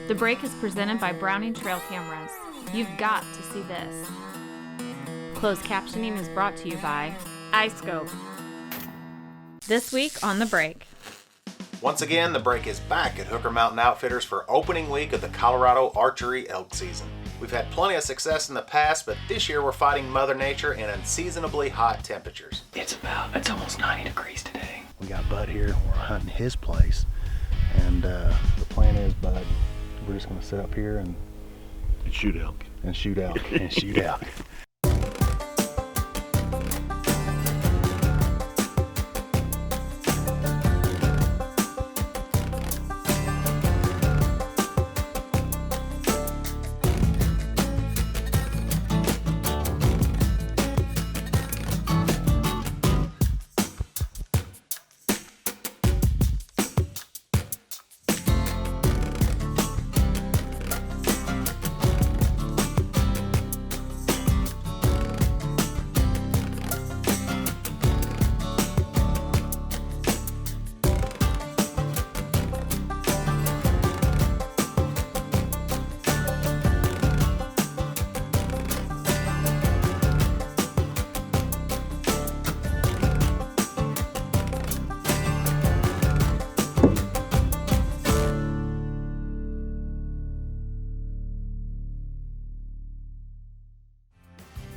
The break is presented by Browning Trail Cameras. You've got to see this. Closed captioning is brought to you by iScope. This week on The Break. Once again, The Break is back at Hooker Mountain Outfitters for opening week of the Colorado archery elk season. We've had plenty of success in the past, but this year we're fighting Mother Nature in unseasonably hot temperatures. It's almost 90 degrees today. We got Bud here. We're hunting his place. And the plan is, Bud, we're just going to sit up here and shoot elk. And shoot elk. And shoot elk.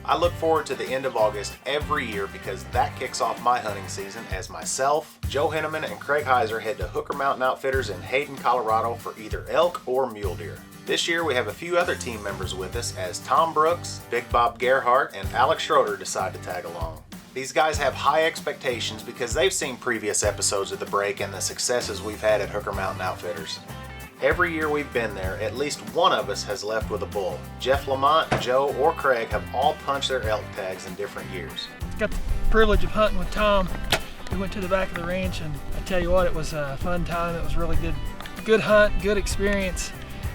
I look forward to the end of August every year because that kicks off my hunting season as myself, Joe Henneman, and Craig Heiser head to Hooker Mountain Outfitters in Hayden, Colorado for either elk or mule deer. This year we have a few other team members with us as Tom Brooks, Big Bob Gerhardt, and Alex Schroeder decide to tag along. These guys have high expectations because they've seen previous episodes of The Break and the successes we've had at Hooker Mountain Outfitters. Every year we've been there, at least one of us has left with a bull. Jeff Lamont, Joe, or Craig have all punched their elk tags in different years. Got the privilege of hunting with Tom. We went to the back of the ranch, and I tell you what, it was a fun time. It was really good hunt, good experience.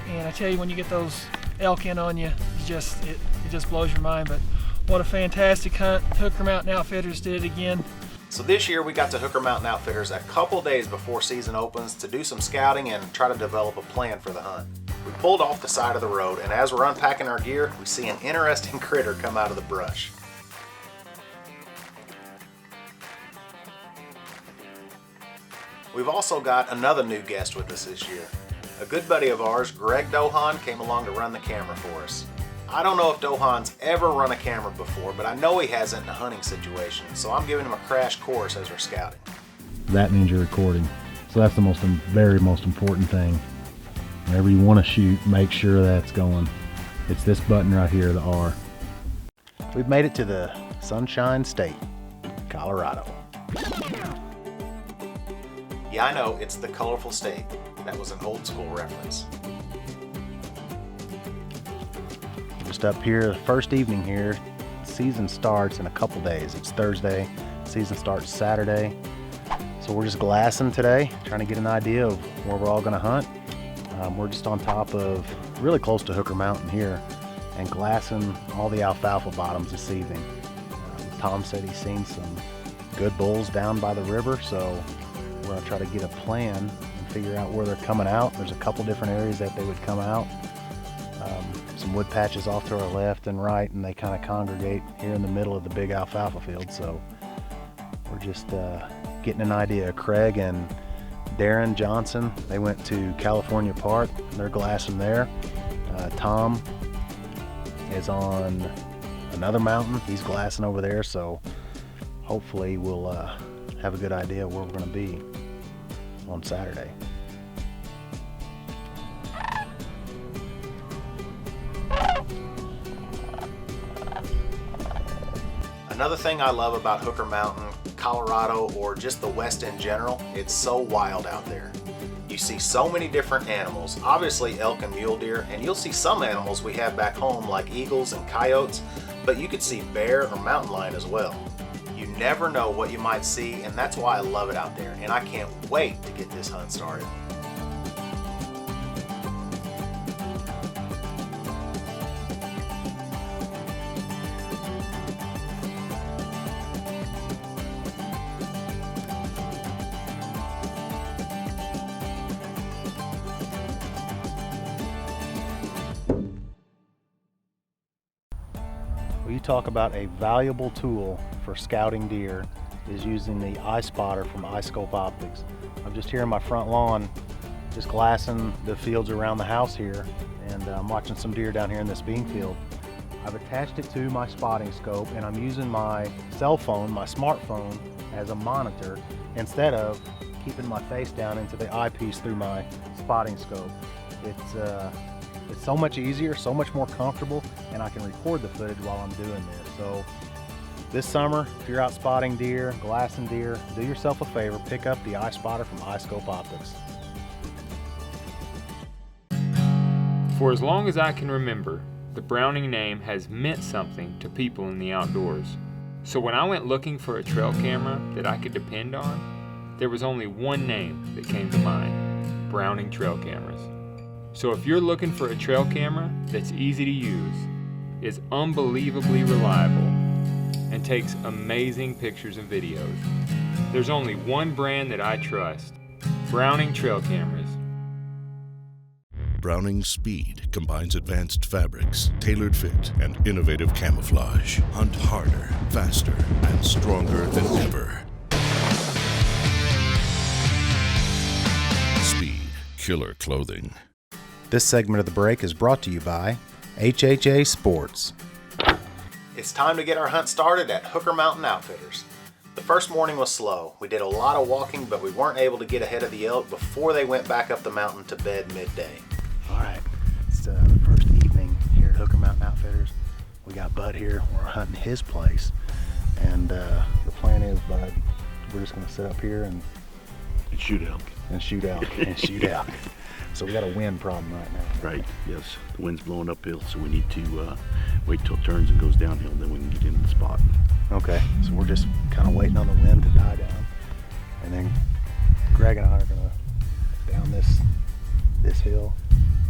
And I tell you, when you get those elk in on you, it just blows your mind. But what a fantastic hunt. Hooker Mountain Outfitters did it again. So this year we got to Hooker Mountain Outfitters a couple days before season opens to do some scouting and try to develop a plan for the hunt. We pulled off the side of the road, and as we're unpacking our gear, we see an interesting critter come out of the brush. We've also got another new guest with us this year. A good buddy of ours, Greg Dohan, came along to run the camera for us. I don't know if Dohan's ever run a camera before, but I know he hasn't in a hunting situation, so I'm giving him a crash course as we're scouting. That means you're recording. So that's the very most important thing. Whenever you want to shoot, make sure that's going. It's this button right here, the R. We've made it to the Sunshine State, Colorado. Yeah, I know, it's the colorful state. That was an old school reference. Just up here, the first evening here. Season starts in a couple days. It's Thursday. Season starts Saturday. So we're just glassing today, trying to get an idea of where we're all going to hunt. We're just on top of, really close to Hooker Mountain here, and glassing all the alfalfa bottoms this evening. Tom said he's seen some good bulls down by the river, so we're going to try to get a plan and figure out where they're coming out. There's a couple different areas that they would come out. Some wood patches off to our left and right, and they kind of congregate here in the middle of the big alfalfa field. So we're just getting an idea. Craig and Darren Johnson, they went to California Park. They're glassing there. Tom is on another mountain. He's glassing over there. So hopefully we'll have a good idea where we're going to be on Saturday. Another thing I love about Hooker Mountain, Colorado, or just the West in general, it's so wild out there. You see so many different animals, obviously elk and mule deer, and you'll see some animals we have back home like eagles and coyotes, but you could see bear or mountain lion as well. You never know what you might see, and that's why I love it out there, and I can't wait to get this hunt started. Well, you talk about a valuable tool for scouting deer is using the eye spotter from iScope Optics. I'm just here in my front lawn, just glassing the fields around the house here, and I'm watching some deer down here in this bean field. I've attached it to my spotting scope, and I'm using my cell phone, my smartphone, as a monitor instead of keeping my face down into the eyepiece through my spotting scope. It's so much easier, so much more comfortable, and I can record the footage while I'm doing this. So this summer, if you're out spotting deer, glassing deer, do yourself a favor, pick up the eye spotter from iScope Optics. For as long as I can remember, the Browning name has meant something to people in the outdoors. So when I went looking for a trail camera that I could depend on, there was only one name that came to mind: Browning Trail Cameras. So if you're looking for a trail camera that's easy to use, is unbelievably reliable, and takes amazing pictures and videos, there's only one brand that I trust: Browning Trail Cameras. Browning Speed combines advanced fabrics, tailored fit, and innovative camouflage. Hunt harder, faster, and stronger than ever. Speed, killer clothing. This segment of the break is brought to you by HHA Sports. It's time to get our hunt started at Hooker Mountain Outfitters. The first morning was slow. We did a lot of walking, but we weren't able to get ahead of the elk before they went back up the mountain to bed midday. All right, it's the first evening here at Hooker Mountain Outfitters. We got Bud here. We're hunting his place, and the plan is, Bud, we're just going to sit up here and shoot elk. And shoot out and shoot out. So we got a wind problem right now. Right, yes. The wind's blowing uphill, so we need to wait till it turns and goes downhill, then we can get into the spot. Okay, so we're just kind of waiting on the wind to die down. And then Greg and I are gonna down this hill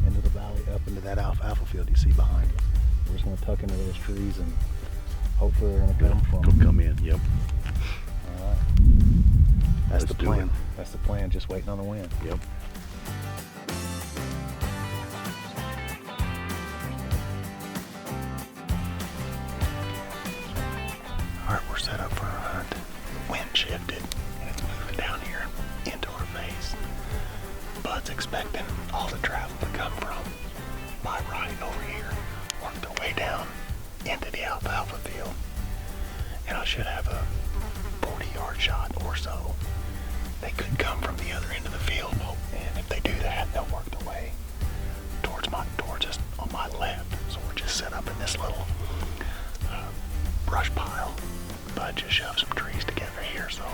into the valley, up into that alfalfa field you see behind us. We're just gonna tuck into those trees and hopefully they're gonna Come in, yep. All right. That's the plan. That's the plan, just waiting on the wind. Yep. All right, we're set up for our hunt. The wind shifted, and it's moving down here into our face. Bud's expecting all the travel to come from my right over here, work their way down into the alfalfa field. And I should have a 40-yard shot or so. They could come from the other end of the field, and if they do that, they'll work their way towards us on my left. So we're just set up in this little brush pile. Bud just shoved some trees together here, so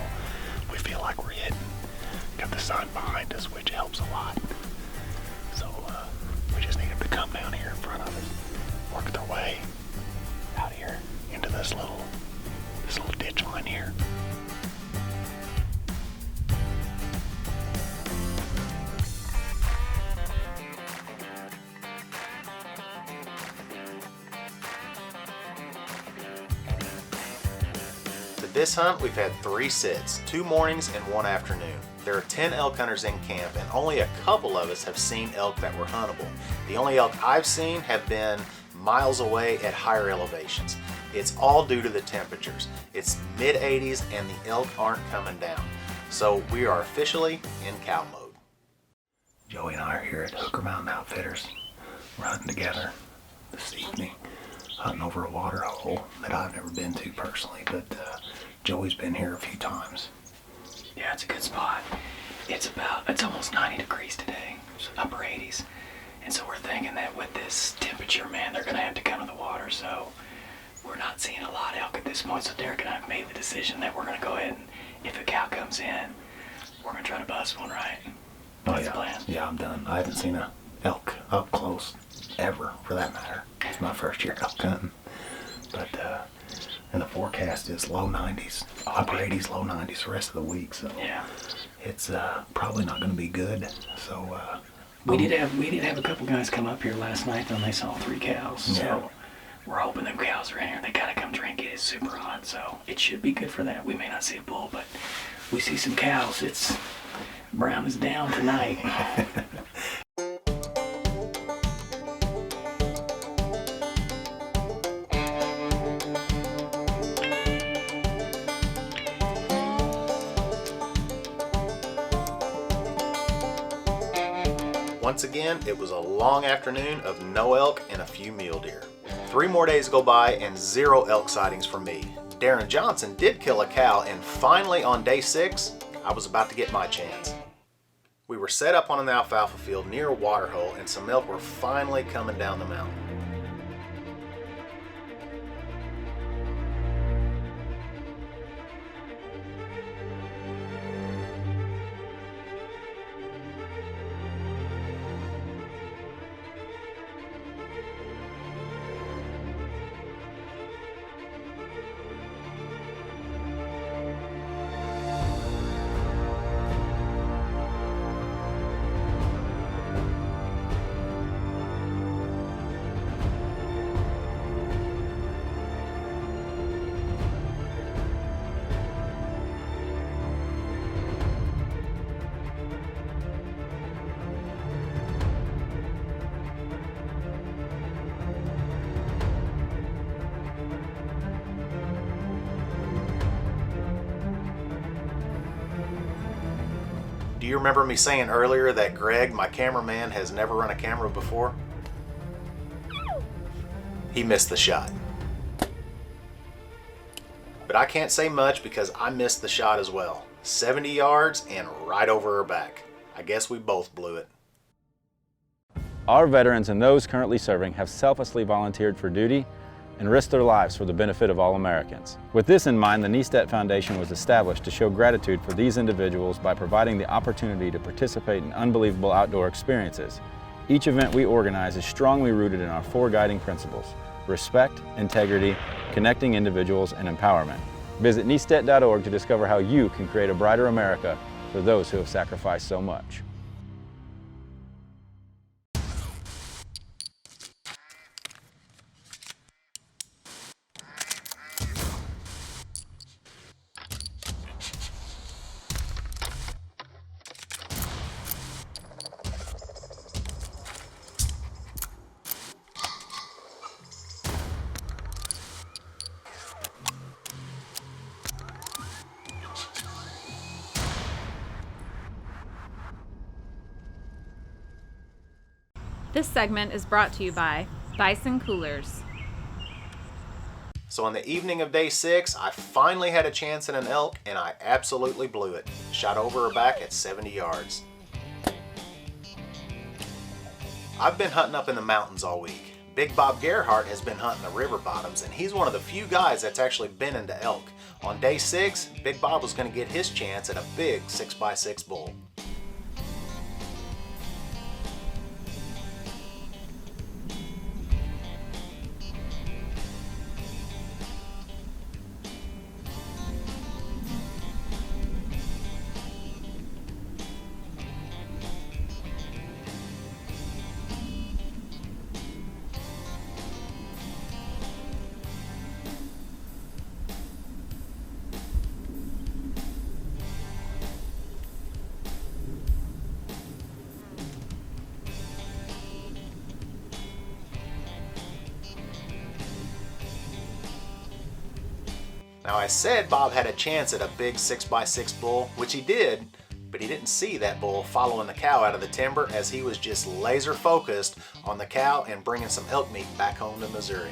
we feel like we're hidden. Got the sun behind us, which helps a lot. So we just need them to come down here in front of us, work their way out here into this little ditch line here. This hunt, we've had 3 sits, 2 mornings and 1 afternoon. There are 10 elk hunters in camp, and only a couple of us have seen elk that were huntable. The only elk I've seen have been miles away at higher elevations. It's all due to the temperatures. It's mid-80s and the elk aren't coming down. So we are officially in cow mode. Joey and I are here at Hooker Mountain Outfitters. We're hunting together this evening, hunting over a water hole that I've never been to personally, but Joey's been here a few times. Yeah, it's a good spot. It's almost 90 degrees today, upper 80s. And so we're thinking that with this temperature, man, they're gonna have to come to the water. So we're not seeing a lot of elk at this point. So Derek and I have made the decision that we're gonna go ahead and if a cow comes in, we're gonna try to bust one, right? That's the plan. Yeah, I'm done. I haven't seen a elk up close ever, for that matter. It's my first year elk hunting. But and the forecast is low 90s, upper 80s, low 90s the rest of the week. So yeah, it's probably not going to be good. So we did have a couple guys come up here last night, and they saw 3 cows. So yeah. We're hoping them cows are in here. They gotta come drink it. It's super hot, so it should be good for that. We may not see a bull, but we see some cows. Brown is down tonight. once again, it was a long afternoon of no elk and a few mule deer. 3 more days go by and 0 elk sightings for me. Darren Johnson did kill a cow, and finally on day 6, I was about to get my chance. We were set up on an alfalfa field near a water hole, and some elk were finally coming down the mountain. Do you remember me saying earlier that Greg, my cameraman, has never run a camera before? He missed the shot. But I can't say much because I missed the shot as well. 70 yards and right over her back. I guess we both blew it. Our veterans and those currently serving have selflessly volunteered for duty and risked their lives for the benefit of all Americans. With this in mind, the Niestedt Foundation was established to show gratitude for these individuals by providing the opportunity to participate in unbelievable outdoor experiences. Each event we organize is strongly rooted in our 4 guiding principles: respect, integrity, connecting individuals, and empowerment. Visit niestedt.org to discover how you can create a brighter America for those who have sacrificed so much. This segment is brought to you by Bison Coolers. So on the evening of day 6, I finally had a chance at an elk, and I absolutely blew it. Shot over her back at 70 yards. I've been hunting up in the mountains all week. Big Bob Gerhardt has been hunting the river bottoms, and he's one of the few guys that's actually been into elk. On day 6, Big Bob was going to get his chance at a big 6x6 bull. Now I said Bob had a chance at a big 6x6 bull, which he did, but he didn't see that bull following the cow out of the timber, as he was just laser focused on the cow and bringing some elk meat back home to Missouri.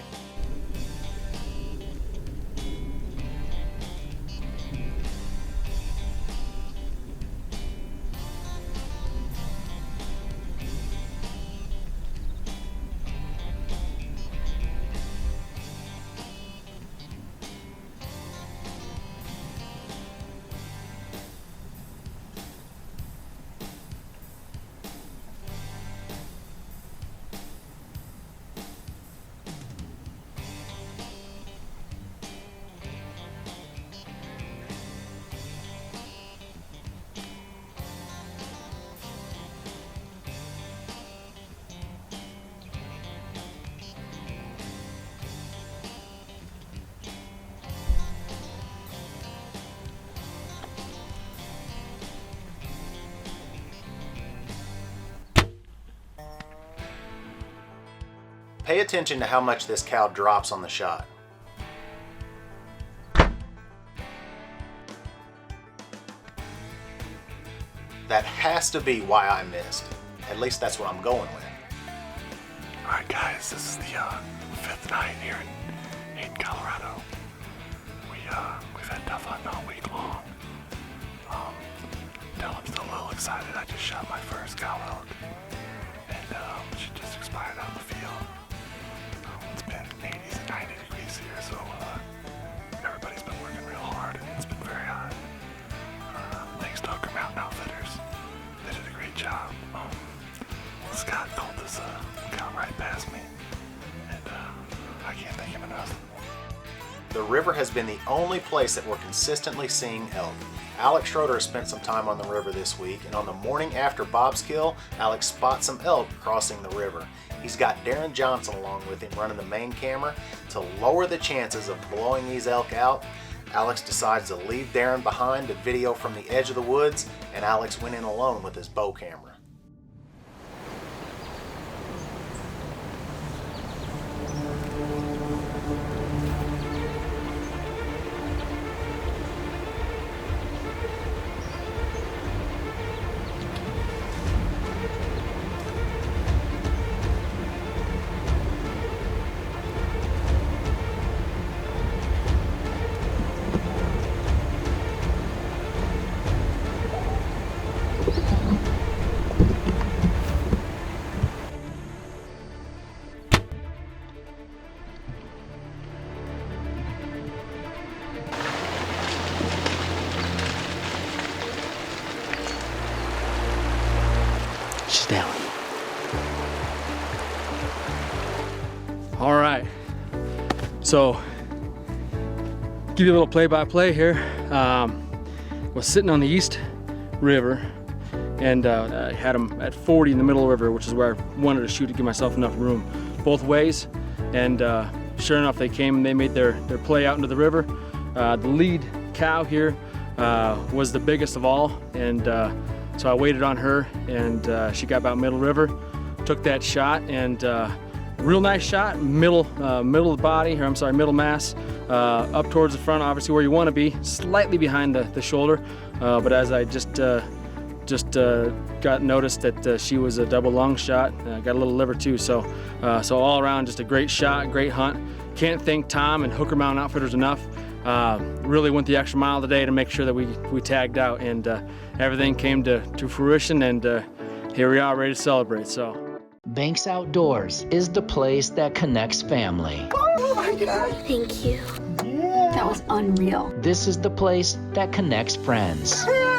Pay attention to how much this cow drops on the shot. That has to be why I missed. At least that's what I'm going with. Alright guys, this is the 5th night here in Hayden, Colorado. We've had tough hunting all week long. Dylan's still a little excited. I just shot my first cow elk, and she just expired out in the field. It's been 80s and 90 degrees here, so everybody's been working real hard, and it's been very hot. Thanks to Hooker Mountain Outfitters, they did a great job. Scott called this cow right past me, and I can't thank him enough. The river has been the only place that we're consistently seeing elk. Alex Schroeder has spent some time on the river this week, and on the morning after Bob's kill, Alex spots some elk crossing the river. He's got Darren Johnson along with him running the main camera. To lower the chances of blowing these elk out, Alex decides to leave Darren behind to video from the edge of the woods, and Alex went in alone with his bow camera. She's down. All right, so give you a little play-by-play here. Was sitting on the East River, and I had them at 40 in the middle of the river, which is where I wanted to shoot to give myself enough room both ways. And sure enough, they came and they made their play out into the river. The lead cow here was the biggest of all, and so I waited on her, and she got about middle river, took that shot, and real nice shot, middle of the body, or I'm sorry, middle mass, up towards the front, obviously where you want to be, slightly behind the shoulder. But as I just got noticed that she was a double lung shot, got a little liver too. So all around, just a great shot, great hunt. Can't thank Tom and Hooker Mountain Outfitters enough. Really went the extra mile today to make sure that we tagged out, and everything came to fruition, and here we are ready to celebrate. So. Banks Outdoors is the place that connects family. Oh my God. Thank you. Yeah. That was unreal. This is the place that connects friends. Yeah,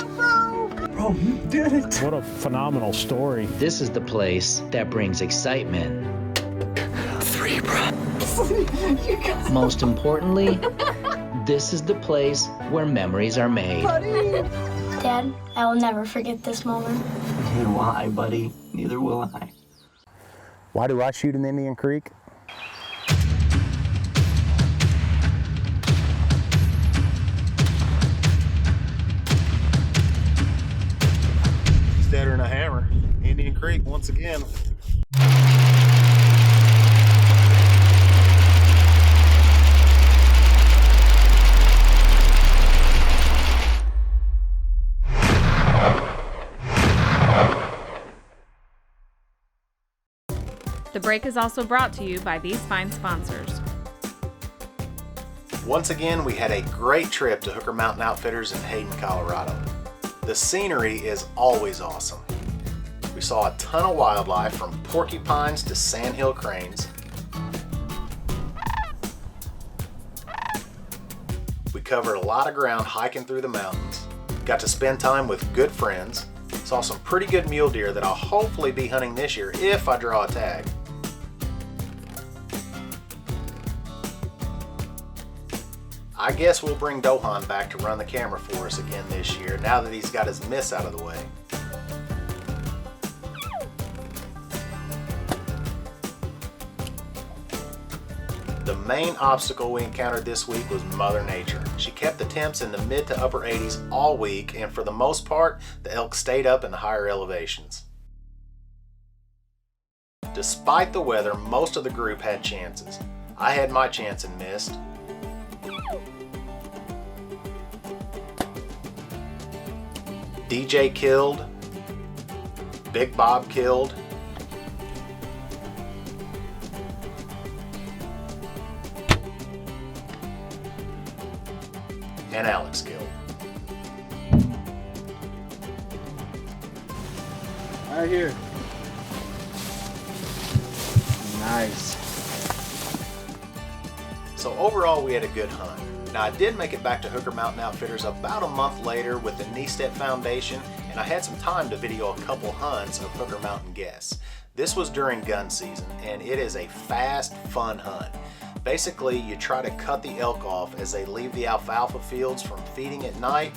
bro, you did it. What a phenomenal story. This is the place that brings excitement. 3, bro. Most importantly, this is the place where memories are made. Dad, I will never forget this moment. Neither will I, buddy. Neither will I. Why do I shoot in Indian Creek? He's deader than a hammer. Indian Creek once again. The break is also brought to you by these fine sponsors. Once again, we had a great trip to Hooker Mountain Outfitters in Hayden, Colorado. The scenery is always awesome. We saw a ton of wildlife, from porcupines to sandhill cranes. We covered a lot of ground hiking through the mountains. Got to spend time with good friends. Saw some pretty good mule deer that I'll hopefully be hunting this year if I draw a tag. I guess we'll bring Dohan back to run the camera for us again this year, now that he's got his miss out of the way. The main obstacle we encountered this week was Mother Nature. She kept the temps in the mid to upper 80s all week, and for the most part, the elk stayed up in the higher elevations. Despite the weather, most of the group had chances. I had my chance and missed. DJ killed. Big Bob killed. And Alex killed. Right here. Nice. So overall, we had a good hunt. Now, I did make it back to Hooker Mountain Outfitters about a month later with the Niestedt Foundation, and I had some time to video a couple hunts of Hooker Mountain guests. This was during gun season, and it is a fast, fun hunt. Basically, you try to cut the elk off as they leave the alfalfa fields from feeding at night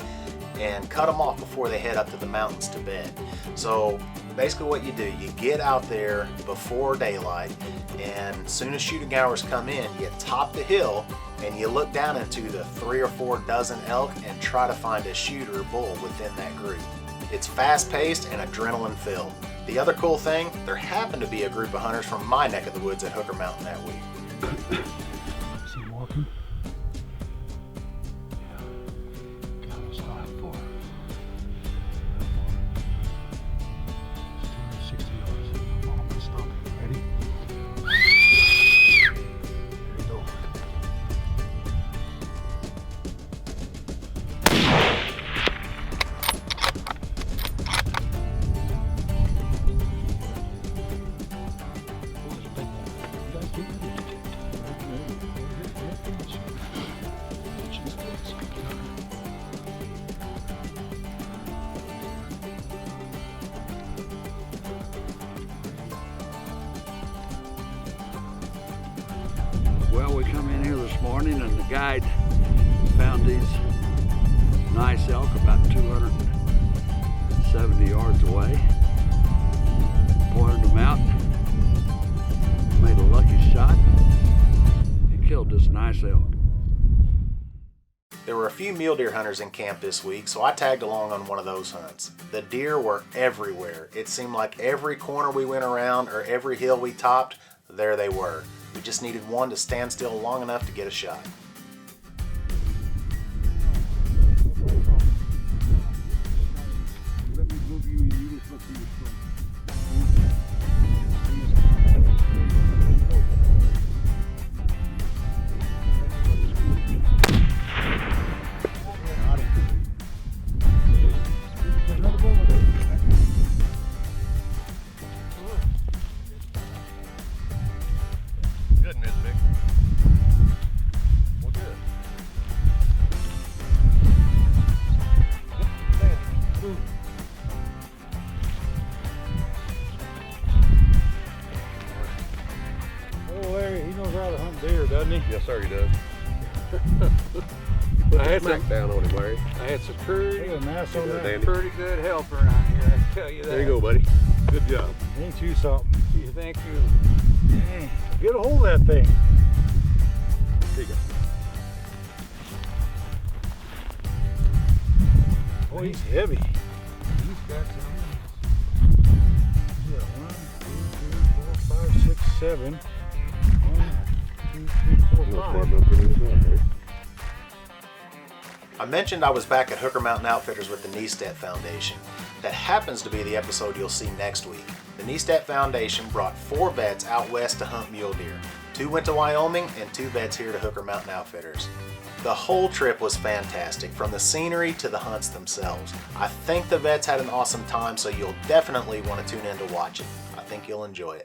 and cut them off before they head up to the mountains to bed. So basically what you do, you get out there before daylight, and as soon as shooting hours come in, you top the hill and you look down into the 3 or 4 dozen elk and try to find a shoot or bull within that group. It's fast-paced and adrenaline-filled. The other cool thing, there happened to be a group of hunters from my neck of the woods at Hooker Mountain that week. Is he walking? Yeah. God, was high for 60 yards. I'm gonna stop. Ready? There you go. Well, we come in here this morning and the guide found these nice elk about 270 yards away. Pointed them out, made a lucky shot, and killed this nice elk. There were a few mule deer hunters in camp this week, so I tagged along on one of those hunts. The deer were everywhere. It seemed like every corner we went around or every hill we topped, there they were. We just needed one to stand still long enough to get a shot. Yes, sir, he does. I had some down on him, Larry. I had some pretty good help around here, I can tell you that. There you go, buddy. Good job. Ain't you something? Thank you. Dang. Get a hold of that thing. There you go. Oh, he's heavy. He's got some. Yeah, 1, 2, 3, 4, 5, 6, 7. 1, 2, 3, 4, 5. I mentioned I was back at Hooker Mountain Outfitters with the Niestedt Foundation. That happens to be the episode you'll see next week. The Niestedt Foundation brought 4 vets out west to hunt mule deer. 2 went to Wyoming and 2 vets here to Hooker Mountain Outfitters. The whole trip was fantastic, from the scenery to the hunts themselves. I think the vets had an awesome time, so you'll definitely want to tune in to watch it. I think you'll enjoy it.